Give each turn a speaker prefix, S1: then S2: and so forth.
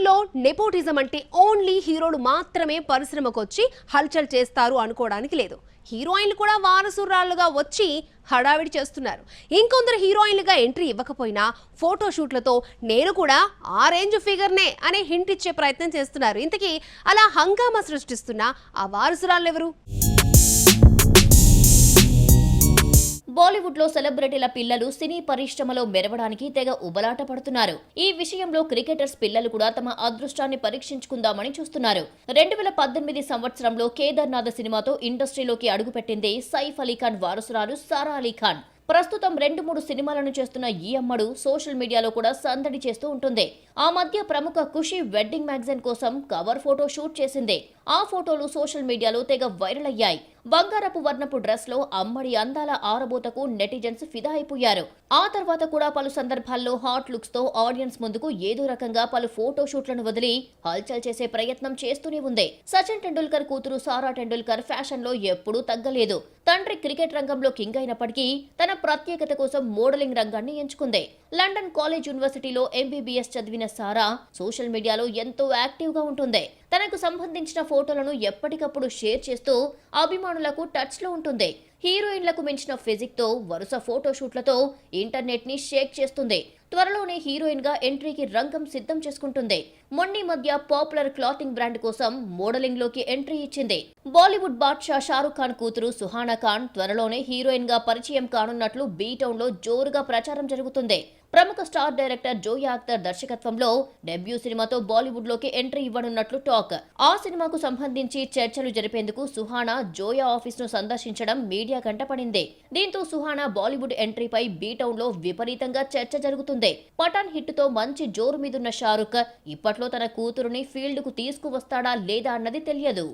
S1: లో నెపోటిజం అంటే ఓన్లీ హీరోలు మాత్రమే పరిశ్రమకు వచ్చి హల్చల్ చేస్తారు అనుకోవడానికి లేదు. హీరోయిన్లు కూడా వారసురాళ్లుగా వచ్చి హడావిడి చేస్తున్నారు. ఇంకొందరు హీరోయిన్లుగా ఎంట్రీ ఇవ్వకపోయినా ఫోటోషూట్లతో నేను కూడా ఆ రేంజ్ ఫిగర్నే అనే హింట్ ఇచ్చే ప్రయత్నం చేస్తున్నారు. ఇంతకీ అలా హంగామా సృష్టిస్తున్న ఆ వారసురాళ్ళు ఎవరు?
S2: బాలీవుడ్ లో సెలబ్రిటీల పిల్లలు సినీ పరిశ్రమలో మెరవడానికి తెగ ఉబలాట పడుతున్నారు. ఈ విషయంలో క్రికెటర్స్ పిల్లలు కూడా తమ అదృష్టాన్ని పరీక్షించుకుందామని చూస్తున్నారు. 2018 సంవత్సరంలో కేదార్నాథ్ సినిమాతో ఇండస్ట్రీలోకి అడుగుపెట్టింది సైఫ్ అలీఖాన్ వారసురాలు సారా అలీఖాన్. ప్రస్తుతం 2-3 సినిమాలను చేస్తున్న ఈ అమ్మడు సోషల్ మీడియాలో కూడా సందడి చేస్తూ ఉంటుంది. ఆ మధ్య ప్రముఖ ఖుషి వెడ్డింగ్ మ్యాగజైన్ కోసం కవర్ ఫోటో షూట్ చేసింది. ఆ ఫోటోలు సోషల్ మీడియాలో తెగ వైరల్ అయ్యాయి. బంగారపు వర్ణపు డ్రెస్ లో అమ్మడి అందాల ఆరబోతకు నెటిజన్స్ ఫిదా అయిపోయారు. ఆ తర్వాత కూడా పలు సందర్భాల్లో హాట్ లుక్స్ తో ఆడియన్స్ ముందుకు ఏదో రకంగా పలు ఫోటో షూట్లను వదిలి హల్చల్ చేసే ప్రయత్నం చేస్తూనే ఉంది. సచిన్ టెండూల్కర్ కూతురు సారా టెండూల్కర్ ఫ్యాషన్ లో ఎప్పుడూ తగ్గలేదు. తండ్రి క్రికెట్ రంగంలో కింగ్ అయినప్పటికీ తన ప్రత్యేకత కోసం మోడలింగ్ రంగాన్ని ఎంచుకుంది. లండన్ కాలేజ్ యూనివర్సిటీలో ఎంబీబీఎస్ చదివిన సారా సోషల్ మీడియాలో ఎంతో యాక్టివ్ గా ఉంటుంది. తనకు సంబంధించిన ఫోటోలను ఎప్పటికప్పుడు షేర్ చేస్తూ అభిమానులకు టచ్ లో ఉంటుంది. హీరోయిన్లకు మించిన ఫిజిక్ తో వరుస ఫోటోషూట్లతో ఇంటర్నెట్ ని షేక్ చేస్తుంది. త్వరలోనే హీరోయిన్ గా ఎంట్రీకి రంగం సిద్ధం చేసుకుంటుంది. మొన్నీ మధ్య పాపులర్ క్లాతింగ్ బ్రాండ్ కోసం మోడలింగ్ లోకి ఎంట్రీ ఇచ్చింది. బాలీవుడ్ బాద్షా షారుఖ్ ఖాన్ కూతురు సుహానా ఖాన్ త్వరలోనే హీరోయిన్ గా పరిచయం కానున్నట్లు బీ టౌన్ లో జోరుగా ప్రచారం జరుగుతుంది. ప్రముఖ స్టార్ డైరెక్టర్ జోయా అఖ్తర్ దర్శకత్వంలో డెబ్యూ సినిమాతో బాలీవుడ్ లోకి ఎంట్రీ ఇవ్వనున్నట్లు టాక్. ఆ సినిమాకు సంబంధించి చర్చలు జరిపేందుకు సుహానా జోయా ఆఫీస్ ను సందర్శించడం మీడియా కంటపడింది. దీంతో సుహానా బాలీవుడ్ ఎంట్రీపై బీ టౌన్ లో విపరీతంగా చర్చ జరుగుతుంది. పఠాన్ హిట్ తో మంచి జోరు మీదున్న షారుఖ్ ఇప్పట్లో తన కూతురుని ఫీల్డ్ కు తీసుకువస్తాడా లేదా అన్నది తెలియదు.